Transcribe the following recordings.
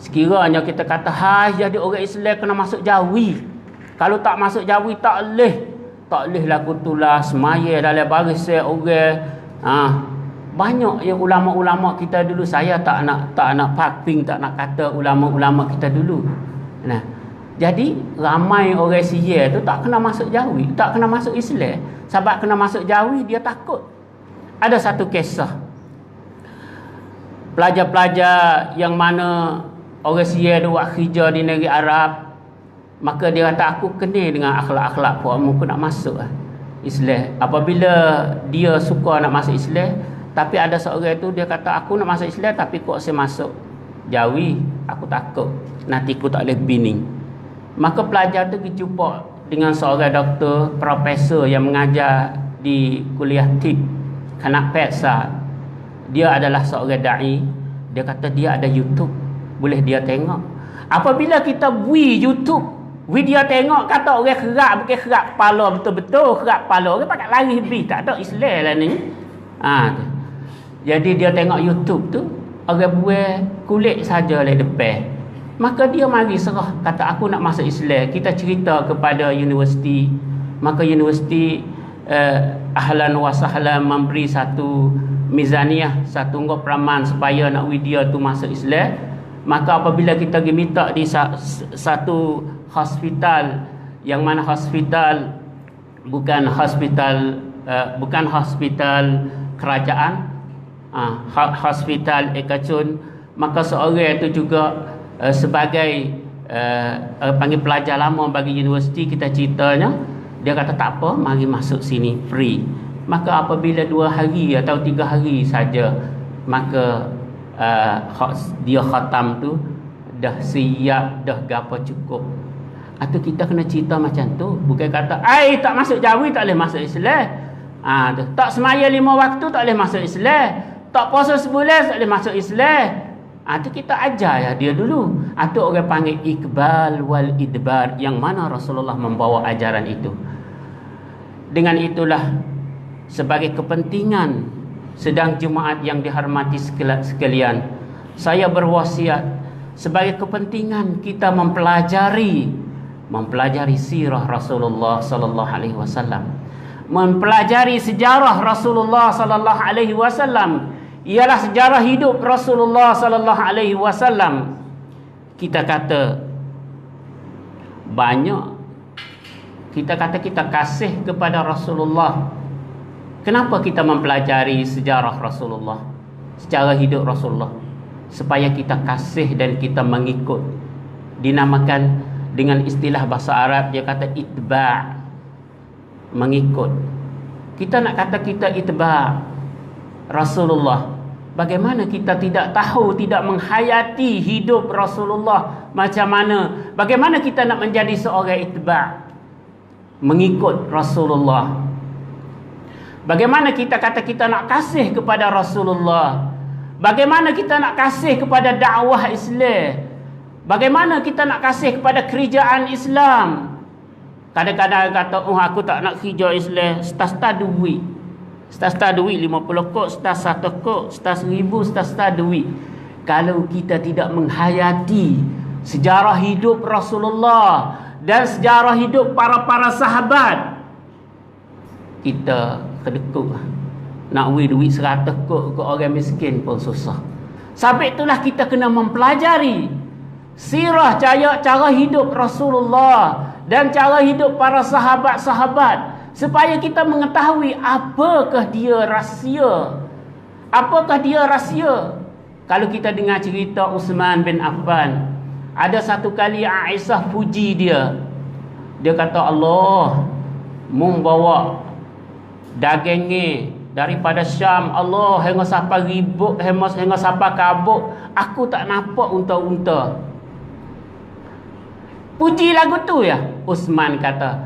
Sekiranya kita kata, hai jadi orang Islam kena masuk jawi. Kalau tak masuk jawi tak boleh. Tak boleh lagu tulah semaya dalam baris orang. Banyak yang ulama-ulama kita dulu, saya tak nak parking, tak nak kata ulama-ulama kita dulu. Nah, jadi ramai orang Sia tu tak kena masuk jawi, tak kena masuk Islam. Sebab kena masuk jawi dia takut. Ada satu kisah. Pelajar-pelajar yang mana orang Sia dia buat kerja di negeri Arab, maka dia kata aku kena dengan akhlak-akhlak puakmu, aku nak masuk Islam. Apabila dia suka nak masuk Islam, tapi ada seorang tu dia kata aku nak masuk Islam tapi kok saya masuk jawi, aku takut nanti aku tak boleh bining. Maka pelajar tu pergi jumpa dengan seorang doktor, profesor yang mengajar di kuliah tib Kanak Peksa. Dia adalah seorang da'i. Dia kata dia ada YouTube, boleh dia tengok. Apabila kita bui YouTube, dia tengok, kata orang kerak, bukan kerak kepala betul-betul, kerak kepala orang pakai lari lebih, tak ada Islam lah ni. Jadi dia tengok YouTube tu, orang buat kulit saja di depan. Maka dia mari serah, kata aku nak masuk Islam. Kita cerita kepada universiti, maka universiti ahlan wa sahlan memberi satu mizaniyah, satu peraman supaya nak dia tu masuk Islam. Maka apabila kita pergi minta di satu hospital, yang mana hospital bukan hospital kerajaan, hospital ekacun, maka seorang itu juga sebagai panggil pelajar lama bagi universiti, kita ceritanya, dia kata tak apa, mari masuk sini free. Maka apabila 2 hari atau 3 hari saja, maka dia khatam tu dah siap, dah gapo cukup. Atau kita kena cerita macam tu, bukan kata tak masuk jawi tak boleh masuk Islam. Tak semaya 5 waktu tak boleh masuk Islam, tak puasa sebulan tak boleh masuk Islam. Itu kita ajar ya dia dulu. Atau orang panggil iqbal wal idbar, yang mana Rasulullah membawa ajaran itu. Dengan itulah, sebagai kepentingan sedang Jumaat yang dihormati sekalian, saya berwasiat sebagai kepentingan kita mempelajari sirah Rasulullah sallallahu alaihi wasallam, mempelajari sejarah Rasulullah sallallahu alaihi wasallam, ialah sejarah hidup Rasulullah sallallahu alaihi wasallam. Kita kata banyak, kita kata kita kasih kepada Rasulullah. Kenapa kita mempelajari sejarah Rasulullah, sejarah hidup Rasulullah? Supaya kita kasih dan kita mengikut. Dinamakan dengan istilah bahasa Arab, dia kata itba', mengikut. Kita nak kata kita itba' Rasulullah, bagaimana kita tidak tahu, tidak menghayati hidup Rasulullah macam mana? Bagaimana kita nak menjadi seorang itba', mengikut Rasulullah? Bagaimana kita kata kita nak kasih kepada Rasulullah? Bagaimana kita nak kasih kepada dakwah Islam? Bagaimana kita nak kasih kepada kerajaan Islam? Kadang-kadang kata, aku tak nak kerja Islam, stas-stas duit. Stas-stas duit 50 kok, stas 1 kok, stas 1000, stas-stas duit. Kalau kita tidak menghayati sejarah hidup Rasulullah dan sejarah hidup para sahabat, kita kedekut. Nak duit 100 kok ke orang miskin pun susah. Sebab itulah kita kena mempelajari sirah, cara hidup Rasulullah dan cara hidup para sahabat-sahabat, supaya kita mengetahui apakah dia rahsia. Apakah dia rahsia? Kalau kita dengar cerita Uthman bin Affan, ada satu kali Aisyah puji dia. Dia kata, Allah membawa dagingnya daripada Syam, Allah hingga sampai ribut, hingga sampai kabuk, aku tak nampak unta-unta. Puji lagu tu ya. Uthman kata,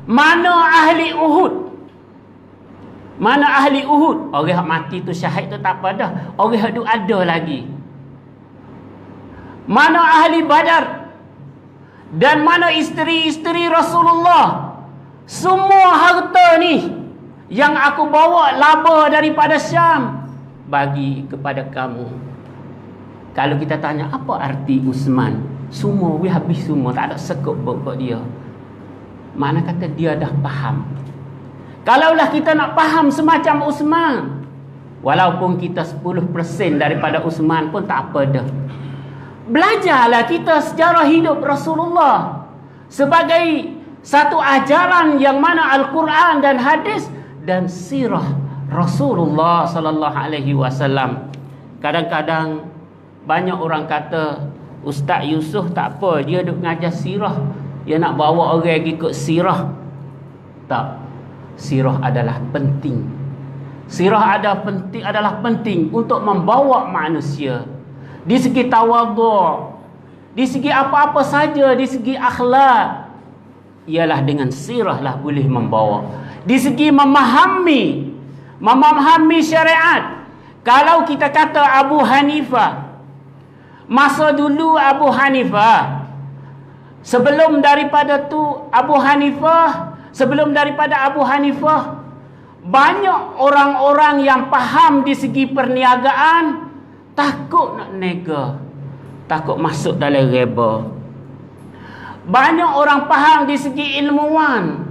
mana ahli Uhud? Mana ahli Uhud? Orang yang mati tu syahid tu tak apa dah, orang yang ada lagi. Mana ahli Badar? Dan mana isteri-isteri Rasulullah? Semua harta ni yang aku bawa laba daripada Syam, bagi kepada kamu. Kalau kita tanya apa arti Uthman, semua habis semua, tak ada sekup buat dia. Mana kata dia dah faham. Kalaulah kita nak faham semacam Uthman, walaupun kita 10% daripada Uthman pun tak apa dah. Belajarlah kita sejarah hidup Rasulullah sebagai satu ajaran yang mana Al-Quran dan hadis dan sirah Rasulullah sallallahu alaihi wasallam. Kadang-kadang banyak orang kata Ustaz Yusof tak apa, dia duk ngajar sirah, dia nak bawa orang ikut sirah. Tak. Sirah adalah penting. Sirah adalah penting untuk membawa manusia di segi tawadhu', di segi apa-apa saja, di segi akhlak, ialah dengan sirah lah boleh membawa. Di segi memahami syariat. Kalau kita kata Abu Hanifah, masa dulu Abu Hanifah, sebelum daripada Abu Hanifah, banyak orang-orang yang faham di segi perniagaan takut nak nega, takut masuk dalam riba. Banyak orang faham di segi ilmuwan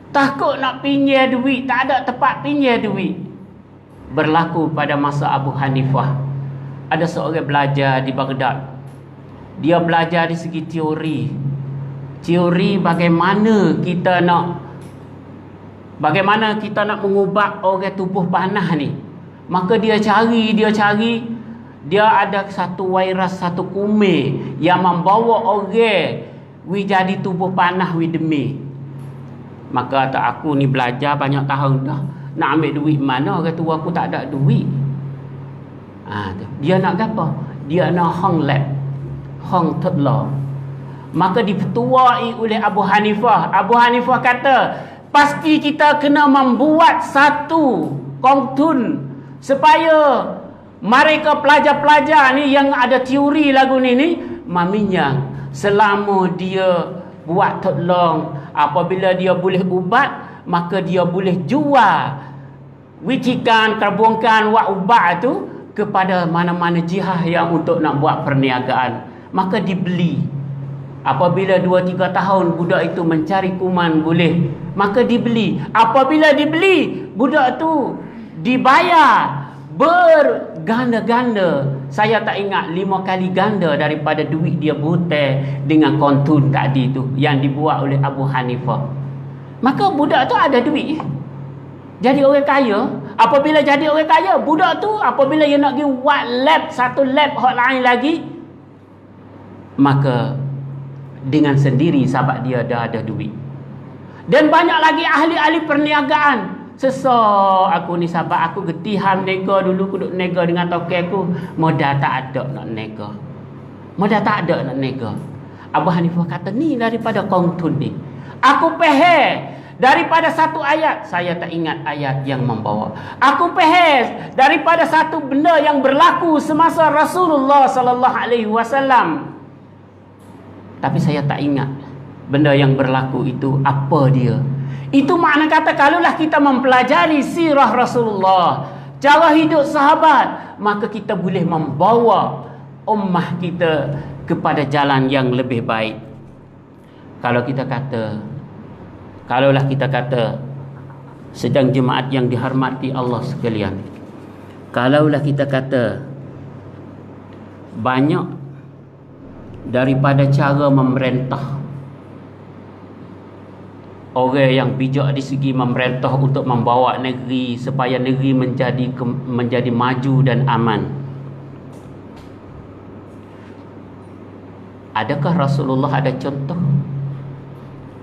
takut nak pinjam duit, tak ada tempat pinjam duit. Berlaku pada masa Abu Hanifah. Ada seorang belajar di Baghdad. Dia belajar di segi teori bagaimana kita nak mengubah orang tubuh panah ni. Maka dia cari, dia ada satu virus, satu kuman yang membawa orang jadi tubuh panah demi. Maka tak aku ni belajar banyak tahun dah, nak ambil duit mana, orang tua aku tak ada duit. Dia nak apa? Dia nak hang lab, hang tadlah. Maka dipetuai oleh Abu Hanifah. Abu Hanifah kata, pasti kita kena membuat satu kontun supaya mereka pelajar-pelajar ni yang ada teori lagu ni maminya selama dia buat tolong, apabila dia boleh ubat, maka dia boleh jual wicikan, karbonkan ubat tu kepada mana-mana jihad yang untuk nak buat perniagaan. Maka dibeli. Apabila 2-3 tahun budak itu mencari kuman boleh, maka dibeli. Apabila dibeli, budak tu dibayar berganda-ganda. Saya tak ingat 5 kali ganda daripada duit dia hutang dengan kontun tadi tu yang dibuat oleh Abu Hanifah. Maka budak tu ada duit, jadi orang kaya. Apabila jadi orang kaya, budak tu apabila dia nak pergi buat lab, satu lab hot lain lagi, maka dengan sendiri sahabat dia dah ada duit. Dan banyak lagi ahli-ahli perniagaan. Sesak aku ni sahabat aku getiham nega dulu, aku duk nega dengan tokai aku, modal tak ada nak nega. Modal tak ada nak nega. Abu Hanifah kata ni daripada kontun ni. Aku faham daripada satu ayat, saya tak ingat ayat yang membawa. Aku faham daripada satu benda yang berlaku semasa Rasulullah sallallahu alaihi wasallam. Tapi saya tak ingat benda yang berlaku itu apa dia. Itu makna kata kalaulah kita mempelajari sirah Rasulullah, cara hidup sahabat, maka kita boleh membawa ummah kita kepada jalan yang lebih baik. Kalaulah kita kata sedang jemaat yang dihormati Allah sekalian, kalaulah kita kata banyak daripada cara memerintah, orang yang bijak di segi memerintah untuk membawa negeri supaya negeri menjadi maju dan aman. Adakah Rasulullah ada contoh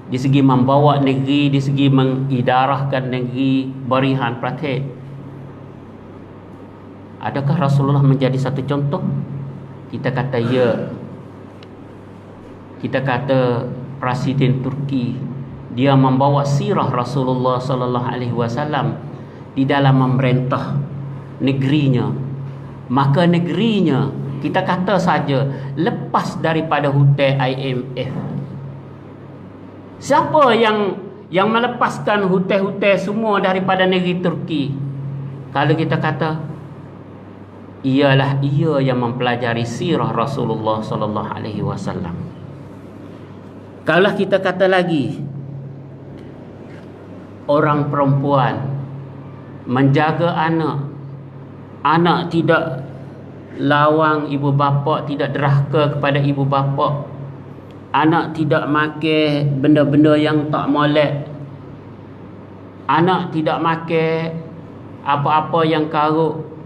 di segi membawa negeri, di segi mengidarahkan negeri, berihan pratik? Adakah Rasulullah menjadi satu contoh? Kita kata ya. Kita kata Presiden Turki, dia membawa sirah Rasulullah sallallahu alaihi wasallam di dalam memerintah negerinya. Maka negerinya, kita kata saja, lepas daripada hutang IMF. Siapa yang melepaskan hutang-hutang semua daripada negeri Turki? Kalau kita kata ialah ia yang mempelajari sirah Rasulullah sallallahu alaihi wasallam. Kalau kita kata lagi, orang perempuan menjaga anak tidak lawang ibu bapa, tidak derhaka kepada ibu bapa, anak tidak makan benda-benda yang tak molek, anak tidak makan apa-apa yang karut.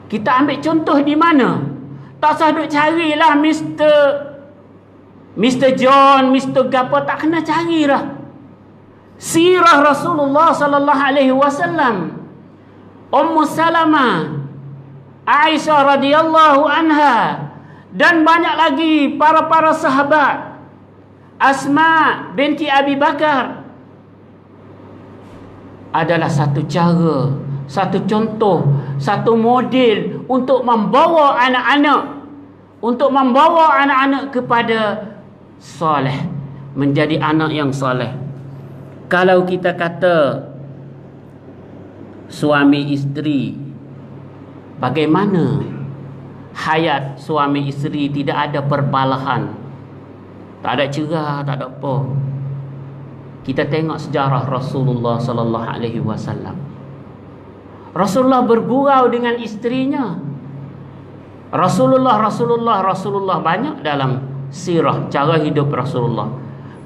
Kita ambil contoh di mana? Tak usah duk carilah Mr. John, Mr. Gapo, tak kena carilah. Sirah Rasulullah sallallahu alaihi wasallam. Ummu Salamah, Aisyah radhiyallahu anha, dan banyak lagi para sahabat. Asma binti Abi Bakar adalah satu cara, satu contoh, satu model untuk membawa anak-anak kepada soleh, menjadi anak yang soleh. Kalau kita kata suami isteri, bagaimana hayat suami isteri? Tidak ada perbalahan, tak ada cerah, tak ada apa. Kita tengok sejarah Rasulullah sallallahu alaihi wasallam. Rasulullah bergurau dengan isterinya. Rasulullah banyak dalam sirah, cara hidup Rasulullah.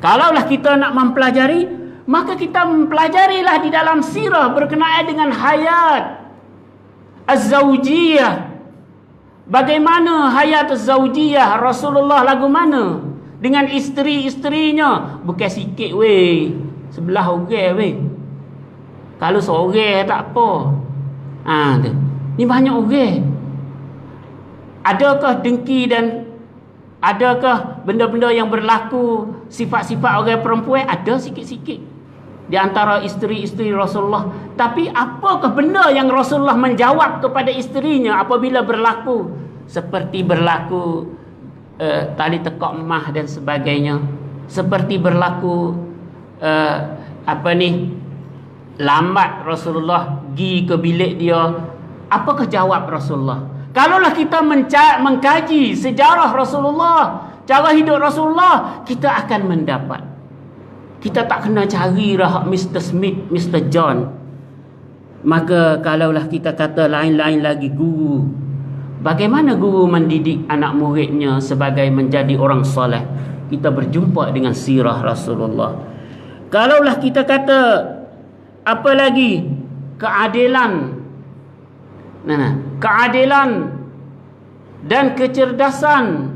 Kalaulah kita nak mempelajari, maka kita mempelajarilah di dalam sirah berkenaan dengan hayat az-zawjiyah. Bagaimana hayat az-zawjiyah Rasulullah lagu mana dengan isteri-isterinya? Bukan sikit weh, sebelah orang weh. Kalau seorang tak apa. Ni banyak orang. Adakah dengki dan adakah benda-benda yang berlaku sifat-sifat orang perempuan? Ada sikit-sikit di antara isteri-isteri Rasulullah. Tapi apakah benda yang Rasulullah menjawab kepada isterinya apabila berlaku seperti berlaku tali tekak emah dan sebagainya, seperti berlaku lambat Rasulullah pergi ke bilik dia? Apakah jawab Rasulullah? Kalaulah kita mengkaji sejarah Rasulullah, cara hidup Rasulullah, kita akan mendapat. Kita tak kena carilah Mr. Smith, Mr. John. Maka kalaulah kita kata lain-lain lagi guru, bagaimana guru mendidik anak muridnya sebagai menjadi orang soleh? Kita berjumpa dengan sirah Rasulullah. Kalaulah kita kata apa lagi? Keadilan dan kecerdasan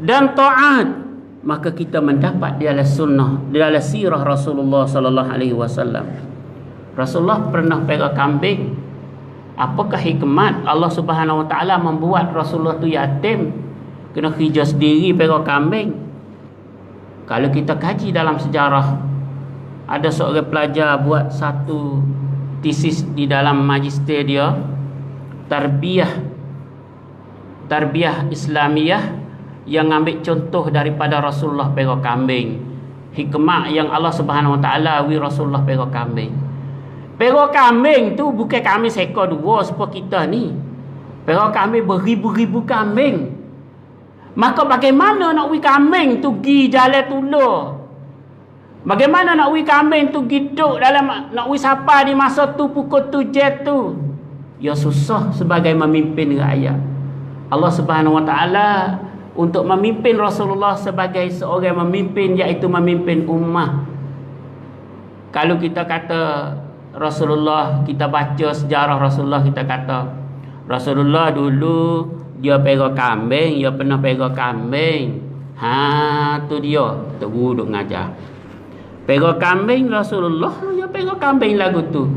dan taat, maka kita mendapat di dalam sunnah, di dalam sirah Rasulullah sallallahu alaihi wasallam. Rasulullah pernah pegang kambing. Apakah hikmat Allah Subhanahu wa taala membuat Rasulullah tu yatim, kena kerja sendiri pegang kambing? Kalau kita kaji dalam sejarah, ada seorang pelajar buat satu tesis di dalam magister dia, tarbiyah Islamiyah, yang ambil contoh daripada Rasulullah pegang kambing. Hikmah yang Allah Subhanahu wa taala Rasulullah pegang kambing. Pegang kambing tu bukan kambing seekor dua seperti kita ni. Pegang kambing beribu-ribu kambing. Maka bagaimana nak kambing tu pergi jalan tulur? Bagaimana nak kambing tu giduk dalam, nak sapa di masa tu pukul 7 tu? Ya susah sebagai memimpin rakyat. Allah Subhanahu wa taala untuk memimpin Rasulullah sebagai seorang memimpin, iaitu memimpin ummah. Kalau kita kata Rasulullah, kita baca sejarah Rasulullah, kita kata Rasulullah dulu dia pegang kambing, dia pernah pegang kambing. Tu dia, tu guru duk ngajar. Pegang kambing Rasulullah, dia pegang kambing lagu tu.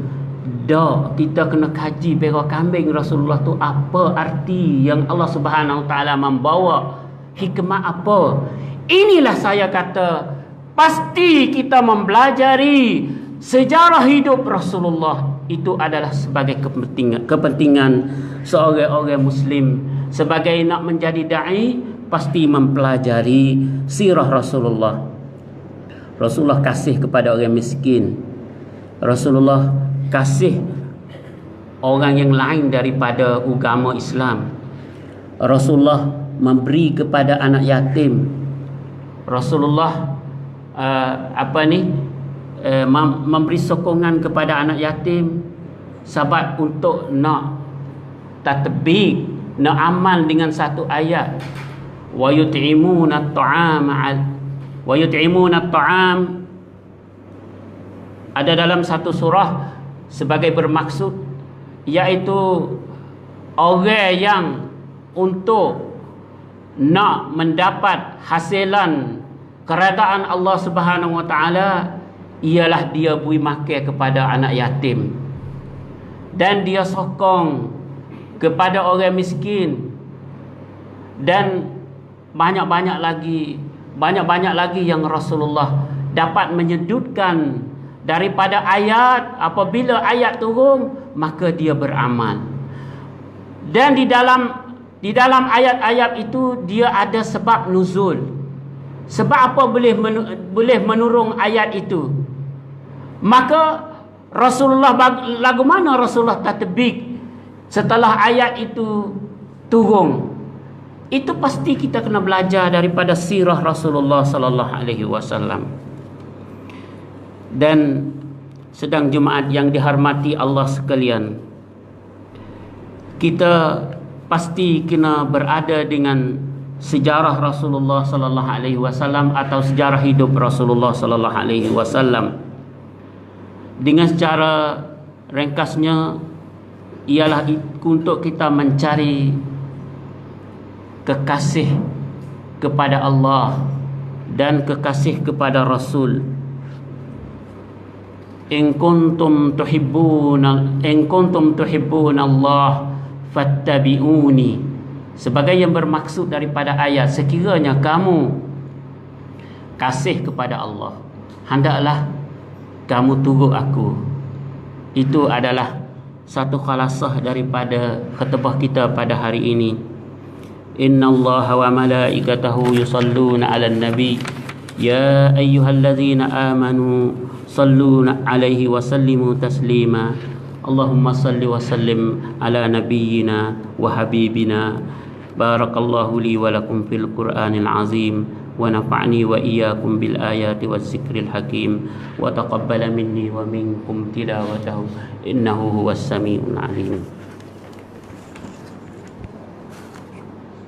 Tak, kita kena kaji pegang kambing Rasulullah tu apa arti yang Allah Subhanahu wa taala membawa, hikmah apa. Inilah saya kata pasti kita mempelajari sejarah hidup Rasulullah. Itu adalah sebagai kepentingan seorang muslim. Sebagai nak menjadi da'i, pasti mempelajari sirah Rasulullah. Rasulullah kasih kepada orang miskin. Rasulullah kasih orang yang lain daripada agama Islam. Rasulullah memberi kepada anak yatim. Rasulullah memberi sokongan kepada anak yatim sebab untuk nak tatbik, nak amal dengan satu ayat, wa yut'imuna at-ta'am ada dalam satu surah sebagai bermaksud, iaitu orang yang untuk nak mendapat hasilan keredaan Allah Subhanahu wa taala ialah dia beri makan kepada anak yatim, dan dia sokong kepada orang miskin, dan banyak-banyak lagi yang Rasulullah dapat menyudutkan daripada ayat. Apabila ayat turun, maka dia beramal. Dan di dalam ayat-ayat itu dia ada sebab nuzul. Sebab apa boleh menurun ayat itu? Maka Rasulullah, lagu mana Rasulullah tatbik setelah ayat itu turun? Itu pasti kita kena belajar daripada sirah Rasulullah sallallahu alaihi wasallam. Dan sedang jemaat yang dihormati Allah sekalian, kita pasti kena berada dengan sejarah Rasulullah sallallahu alaihi wasallam atau sejarah hidup Rasulullah sallallahu alaihi wasallam. Dengan secara ringkasnya ialah untuk kita mencari kekasih kepada Allah dan kekasih kepada Rasul. In kuntum tuhibbuna Allah fattabi'uni, sebagai yang bermaksud daripada ayat, sekiranya kamu kasih kepada Allah, hendaklah kamu turut aku. Itu adalah satu khalasah daripada khutbah kita pada hari ini. Innallaha wa malaikatahu yusalluna 'alan nabi ya ayyuhalladzina amanu salluna 'alaihi wa sallimu taslima. Allahumma salli wa sallim ala nabiyyina wa habibina. Barakallahu li wa lakum fil Qur'anil azim wa nafa'ni wa iyyakum bil ayati waz zikril hakim wa taqabbala minni wa minkum tilawatahu innahu huwas samiul alim.